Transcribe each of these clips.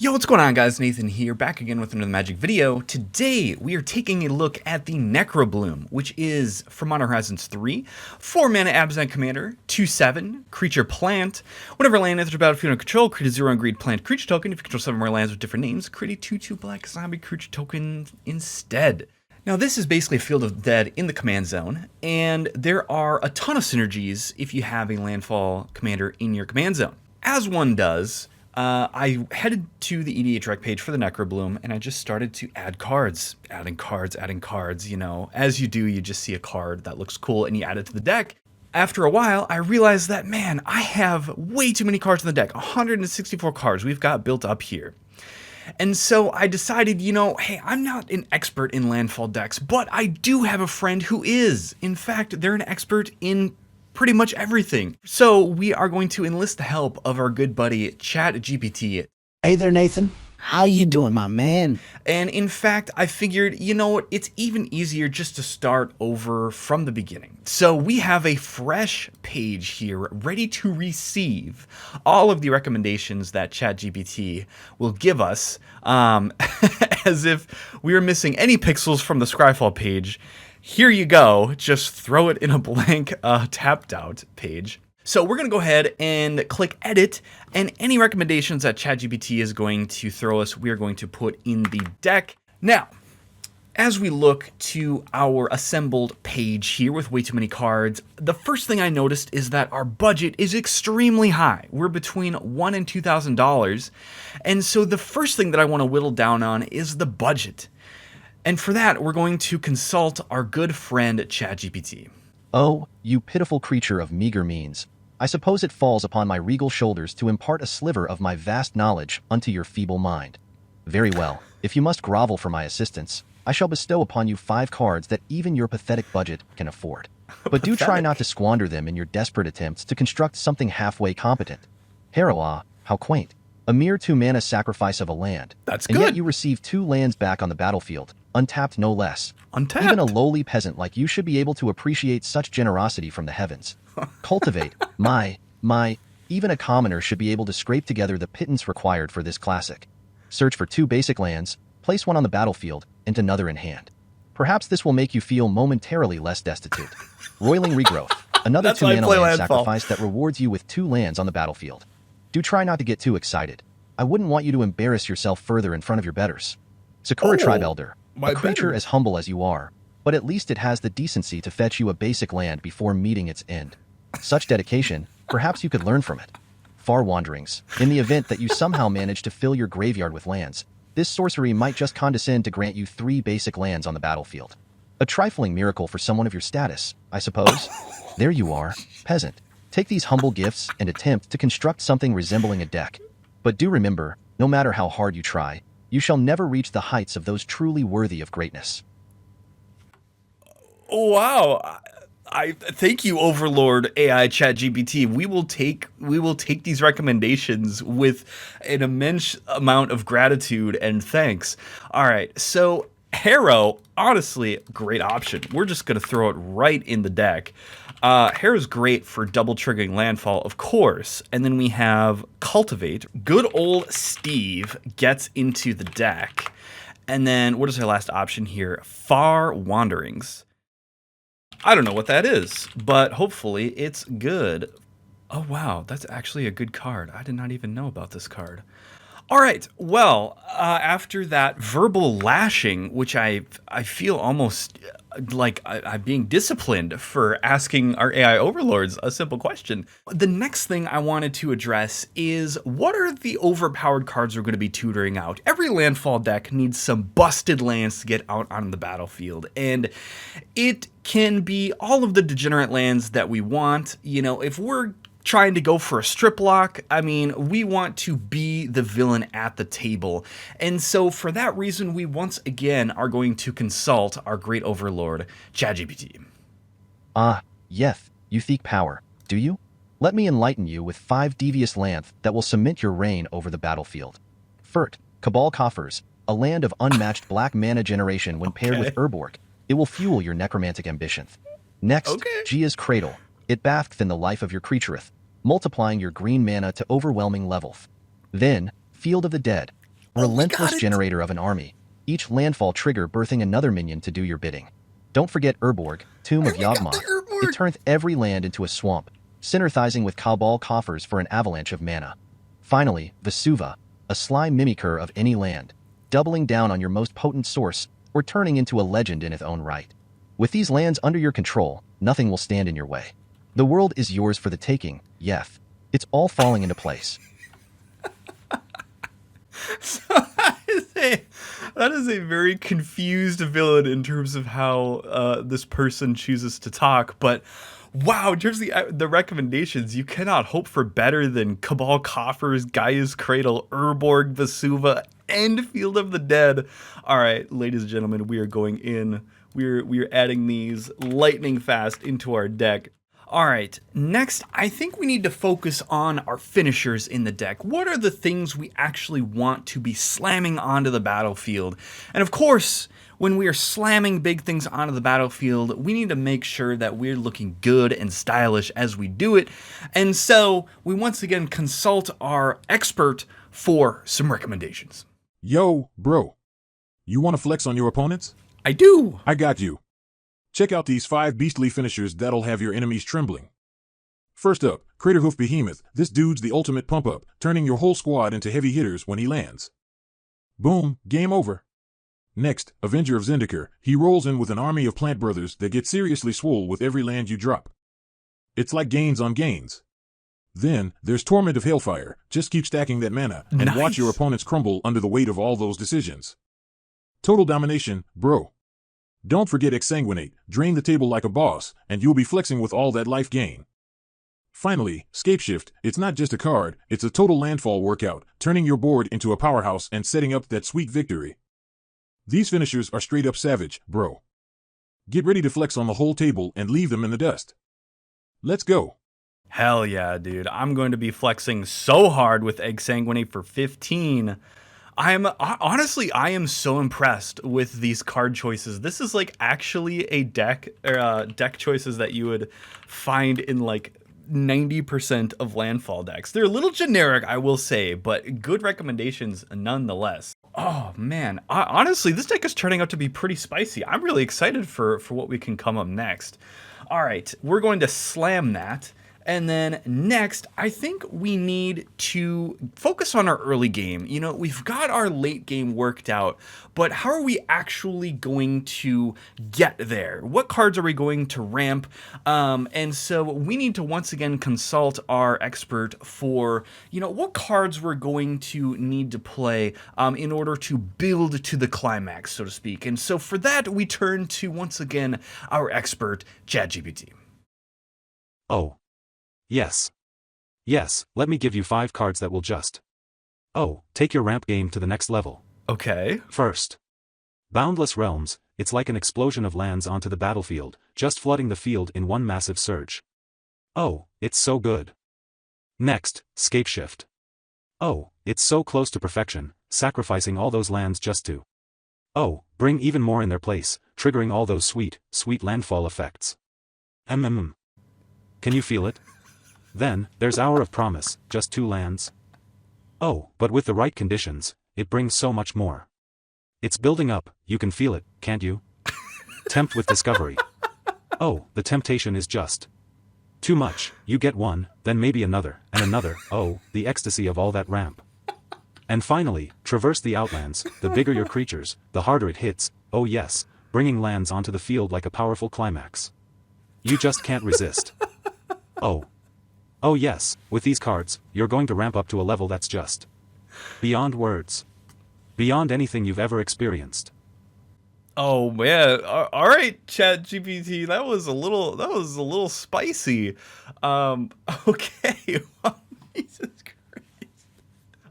Yo, what's going on, guys? Nathan here, back again with another magic video. Today, we are taking a look at the Necrobloom, which is from Modern Horizons 3, 4 mana Abzan Commander, 2/7, creature plant. Whenever land enters the battlefield under control, create a 0 and greed plant creature token. If you control 7 more lands with different names, create a 2/2 black zombie creature token instead. Now, this is basically a Field of Dead in the command zone, and there are a ton of synergies if you have a landfall commander in your command zone. As one does, I headed to the EDH page for the Necrobloom, and I just started to add cards. Adding cards, you know. As you do, you just see a card that looks cool, and you add it to the deck. After a while, I realized that, man, I have way too many cards in the deck. 164 cards we've got built up here. And so I decided, hey, I'm not an expert in landfall decks, but I do have a friend who is. In fact, they're an expert in pretty much everything. So we are going to enlist the help of our good buddy ChatGPT. Hey there, Nathan. How you doing, my man? And in fact, I figured, you know what, it's even easier just to start over from the beginning. So we have a fresh page here ready to receive all of the recommendations that ChatGPT will give us, as if we were missing any pixels from the Scryfall page. Here you go, just throw it in a blank tapped out page. So we're gonna go ahead and click edit, and any recommendations that ChatGPT is going to throw us, we are going to put in the deck. Now, as we look to our assembled page here with way too many cards, the first thing I noticed is that our budget is extremely high. We're between $1,000 and $2,000. And so the first thing that I wanna whittle down on is the budget. And for that, we're going to consult our good friend ChatGPT. Oh, you pitiful creature of meager means. I suppose it falls upon my regal shoulders to impart a sliver of my vast knowledge unto your feeble mind. Very well, if you must grovel for my assistance, I shall bestow upon you 5 cards that even your pathetic budget can afford. But do try not to squander them in your desperate attempts to construct something halfway competent. Harrow, how quaint. A mere 2 mana sacrifice of a land. That's and good. Yet you receive 2 lands back on the battlefield, untapped no less. Untapped. Even a lowly peasant like you should be able to appreciate such generosity from the heavens. Cultivate, even a commoner should be able to scrape together the pittance required for this classic. Search for 2 basic lands, place one on the battlefield, and another in hand. Perhaps this will make you feel momentarily less destitute. Roiling Regrowth, another 2 mana land sacrifice that rewards you with 2 lands on the battlefield. Do try not to get too excited. I wouldn't want you to embarrass yourself further in front of your betters. Sakura Tribe Elder, a creature as humble as you are, but at least it has the decency to fetch you a basic land before meeting its end. Such dedication, perhaps you could learn from it. Far Wanderings, in the event that you somehow manage to fill your graveyard with lands, this sorcery might just condescend to grant you 3 basic lands on the battlefield. A trifling miracle for someone of your status, I suppose. There you are, peasant. Take these humble gifts and attempt to construct something resembling a deck. But do remember, no matter how hard you try, you shall never reach the heights of those truly worthy of greatness. Wow. I thank you, Overlord AI ChatGPT. We will take these recommendations with an immense amount of gratitude and thanks. All right, so Harrow, honestly, great option. We're just gonna throw it right in the deck. Harrow's great for double triggering landfall, of course. And then we have Cultivate. Good old Steve gets into the deck. And then what is our last option here? Far Wanderings. I don't know what that is, but hopefully it's good. Oh wow, that's actually a good card. I did not even know about this card. All right, well, after that verbal lashing, which I feel almost like I'm being disciplined for asking our AI overlords a simple question. The next thing I wanted to address is, what are the overpowered cards we're going to be tutoring out? Every landfall deck needs some busted lands to get out on the battlefield, and it can be all of the degenerate lands that we want. You know, if we're trying to go for a strip lock, I mean, we want to be the villain at the table. And so for that reason, we once again are going to consult our great overlord, ChatGPT. Yeth, you seek power, do you? Let me enlighten you with 5 devious lands that will cement your reign over the battlefield. Furt, Cabal Coffers, a land of unmatched black mana generation when paired with Urborg. It will fuel your necromantic ambitions. Next, Gia's Cradle. It baths in the life of your creatureth, multiplying your green mana to overwhelming levels. Then, Field of the Dead, Relentless it. generator of an army. Each landfall trigger birthing another minion to do your bidding. Don't forget Urborg, Tomb of We got the Yawgmoth. It Urborg. turneth every land into a swamp, synergizing with Cabal coffers for an avalanche of mana. Finally, Vesuva, a slime mimicker of any land, doubling down on your most potent source or turning into a legend in its own right. With these lands under your control, nothing will stand in your way. The world is yours for the taking, Yef. It's all falling into place. So that is a very confused villain in terms of how this person chooses to talk. But wow, in terms of the recommendations, you cannot hope for better than Cabal Coffers, Gaia's Cradle, Urborg, Vesuva, and Field of the Dead. All right, ladies and gentlemen, we are going in. We're adding these lightning fast into our deck. All right, next, I think we need to focus on our finishers in the deck. What are the things we actually want to be slamming onto the battlefield? And of course, when we are slamming big things onto the battlefield, we need to make sure that we're looking good and stylish as we do it. And so we once again consult our expert for some recommendations. Yo, bro. You want to flex on your opponents? I do. I got you. Check out these 5 beastly finishers that'll have your enemies trembling. First up, Craterhoof Behemoth. This dude's the ultimate pump-up, turning your whole squad into heavy hitters when he lands. Boom, game over. Next, Avenger of Zendikar. He rolls in with an army of plant brothers that get seriously swole with every land you drop. It's like gains on gains. Then, there's Torment of Hailfire. Just keep stacking that mana, and watch your opponents crumble under the weight of all those decisions. Total domination, bro. Don't forget Exsanguinate. Drain the table like a boss, and you'll be flexing with all that life gain. Finally, Scapeshift. It's not just a card, it's a total landfall workout, turning your board into a powerhouse and setting up that sweet victory. These finishers are straight up savage, bro. Get ready to flex on the whole table and leave them in the dust. Let's go. Hell yeah, dude. I'm going to be flexing so hard with Exsanguinate for 15. I am so impressed with these card choices. This is like actually a deck choices that you would find in like 90% of landfall decks. They're a little generic, I will say, but good recommendations nonetheless. Oh man, honestly, this deck is turning out to be pretty spicy. I'm really excited for what we can come up next. All right, we're going to slam that. And then next, I think we need to focus on our early game. You know, we've got our late game worked out, but how are we actually going to get there? What cards are we going to ramp? And so we need to once again consult our expert for, you know, what cards we're going to need to play in order to build to the climax, so to speak. And so for that, we turn to, once again, our expert, ChatGPT. Oh. Yes. Yes, let me give you 5 cards that will just. Oh, take your ramp game to the next level. Okay. First. Boundless Realms. It's like an explosion of lands onto the battlefield, just flooding the field in one massive surge. Oh, it's so good. Next, Scapeshift. Oh, it's so close to perfection, sacrificing all those lands just to. Oh, bring even more in their place, triggering all those sweet, sweet landfall effects. Can you feel it? Then, there's Hour of Promise, just 2 lands. Oh, but with the right conditions, it brings so much more. It's building up, you can feel it, can't you? Tempt with Discovery. Oh, the temptation is just too much. You get one, then maybe another, and another. Oh, the ecstasy of all that ramp. And finally, Traverse the Outlands. The bigger your creatures, the harder it hits. Oh yes, bringing lands onto the field like a powerful climax. You just can't resist. Oh yes, with these cards, you're going to ramp up to a level that's just beyond words. Beyond anything you've ever experienced. Oh man! All right, ChatGPT, that was a little spicy. Okay, well, Jesus Christ.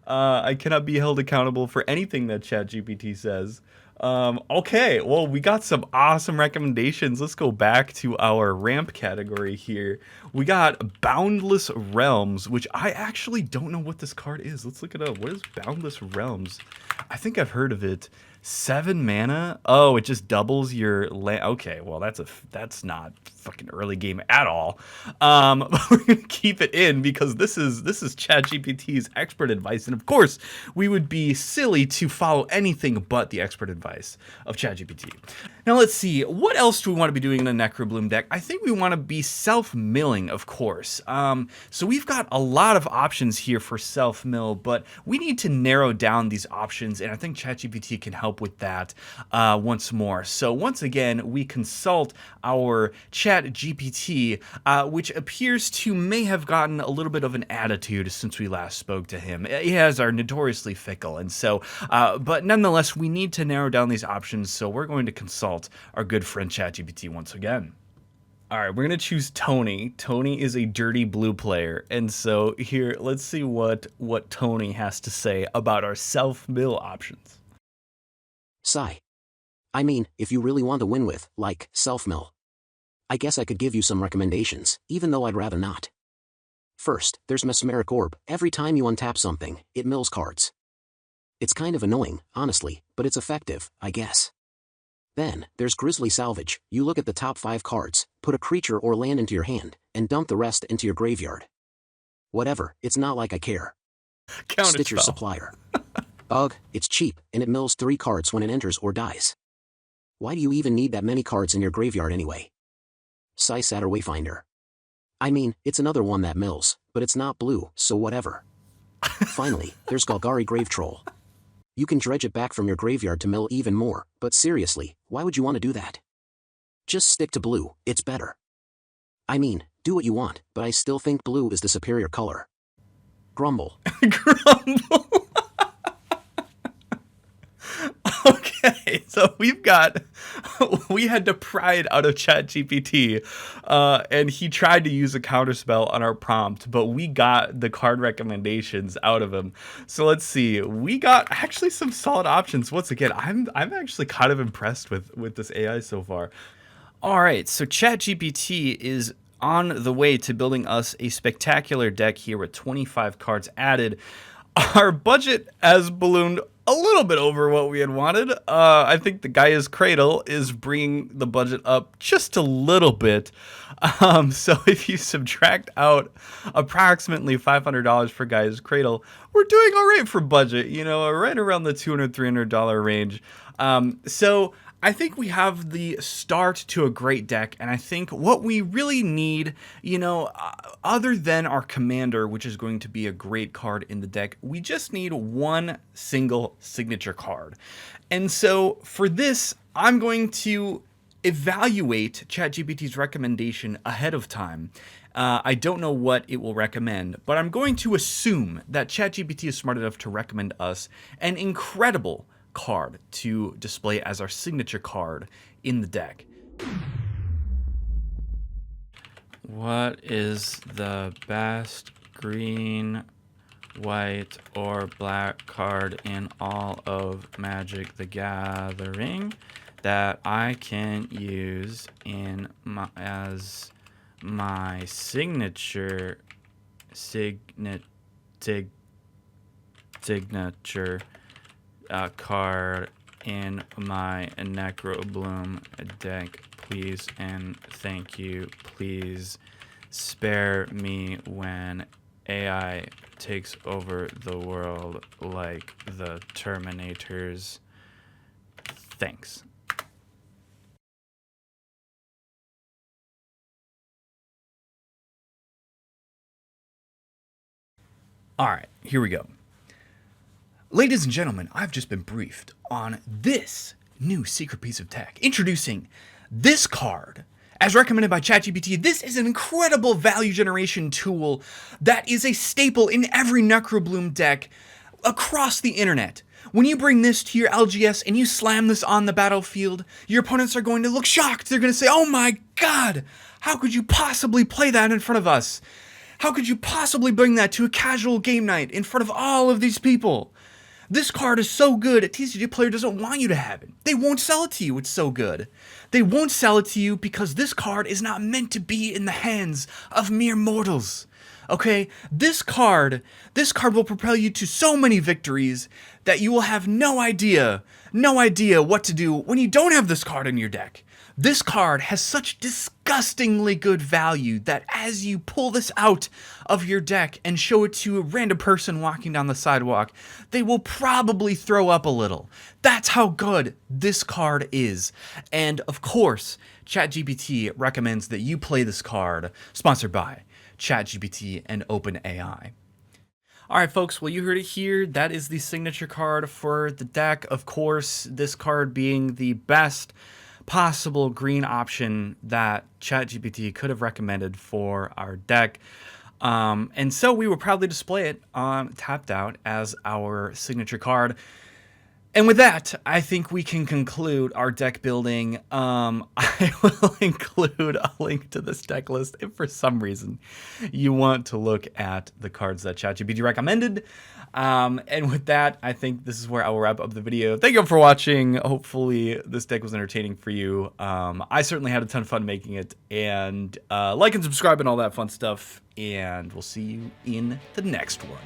I cannot be held accountable for anything that ChatGPT says. Okay, well, we got some awesome recommendations. Let's go back to our ramp category here. We got Boundless Realms, which I actually don't know what this card is. Let's look it up. What is Boundless Realms? I think I've heard of it. 7 mana? Oh, it just doubles your okay, well that's not fucking early game at all. But we're gonna keep it in because this is ChatGPT's expert advice, and of course we would be silly to follow anything but the expert advice of ChatGPT. Now let's see, what else do we want to be doing in a Necrobloom deck? I think we want to be self-milling, of course. So we've got a lot of options here for self-mill, but we need to narrow down these options, and I think ChatGPT can help with that once more. So once again, we consult our ChatGPT, which appears to may have gotten a little bit of an attitude since we last spoke to him. He has are notoriously fickle, and so, but nonetheless, we need to narrow down these options, so we're going to consult our good friend ChatGPT once again. All right, we're going to choose Tony. Tony is a dirty blue player. And so here, let's see what Tony has to say about our self-mill options. Sigh. I mean, if you really want to win with, like, self-mill, I guess I could give you some recommendations, even though I'd rather not. First, there's Mesmeric Orb. Every time you untap something, it mills cards. It's kind of annoying, honestly, but it's effective, I guess. Then, there's Grisly Salvage. You look at the top 5 cards, put a creature or land into your hand, and dump the rest into your graveyard. Whatever, it's not like I care. Stitcher Supplier. Ugh, it's cheap, and it mills 3 cards when it enters or dies. Why do you even need that many cards in your graveyard anyway? Satyr Wayfinder. I mean, it's another one that mills, but it's not blue, so whatever. Finally, there's Golgari Grave Troll. You can dredge it back from your graveyard to mill even more, but seriously, why would you want to do that? Just stick to blue, it's better. I mean, do what you want, but I still think blue is the superior color. Grumble. Grumble. Okay, so we had to pry it out of ChatGPT, and he tried to use a counterspell on our prompt, but we got the card recommendations out of him. So let's see, we got actually some solid options. Once again, I'm actually kind of impressed with this AI so far. All right, so ChatGPT is on the way to building us a spectacular deck here with 25 cards added. Our budget has ballooned a little bit over what we had wanted. I think the Gaia's Cradle is bringing the budget up just a little bit. So if you subtract out approximately $500 for Gaia's Cradle, we're doing all right for budget, you know, right around the $200, $300 range. So I think we have the start to a great deck, and I think what we really need, you know, other than our commander, which is going to be a great card in the deck, we just need one single signature card. And so for this, I'm going to evaluate ChatGPT's recommendation ahead of time. I don't know what it will recommend, but I'm going to assume that ChatGPT is smart enough to recommend us an incredible card to display as our signature card in the deck. What is the best green, white, or black card in all of Magic the Gathering that I can use in as my signature card in my Necrobloom deck, please and thank you. Please spare me when AI takes over the world like the Terminators. Thanks. All right, here we go. Ladies and gentlemen, I've just been briefed on this new secret piece of tech. Introducing this card, as recommended by ChatGPT. This is an incredible value generation tool that is a staple in every Necrobloom deck across the internet. When you bring this to your LGS and you slam this on the battlefield, your opponents are going to look shocked. They're going to say, "Oh my god, how could you possibly play that in front of us? How could you possibly bring that to a casual game night in front of all of these people?" This card is so good, a TCG player doesn't want you to have it. They won't sell it to you, it's so good. They won't sell it to you because this card is not meant to be in the hands of mere mortals. Okay, this card will propel you to so many victories that you will have no idea what to do when you don't have this card in your deck. This card has such disgustingly good value that as you pull this out of your deck and show it to a random person walking down the sidewalk, they will probably throw up a little. That's how good this card is. And of course, ChatGPT recommends that you play this card, sponsored by ChatGPT and OpenAI. All right, folks, well, you heard it here. That is the signature card for the deck. Of course, this card being the best possible green option that ChatGPT could have recommended for our deck. And so we will proudly display it on Tapped Out as our signature card. And with that, I think we can conclude our deck building. I will include a link to this deck list if for some reason you want to look at the cards that ChatGPT recommended. And with that, I think this is where I will wrap up the video. Thank you all for watching. Hopefully this deck was entertaining for you. I certainly had a ton of fun making it. And like and subscribe and all that fun stuff. And we'll see you in the next one.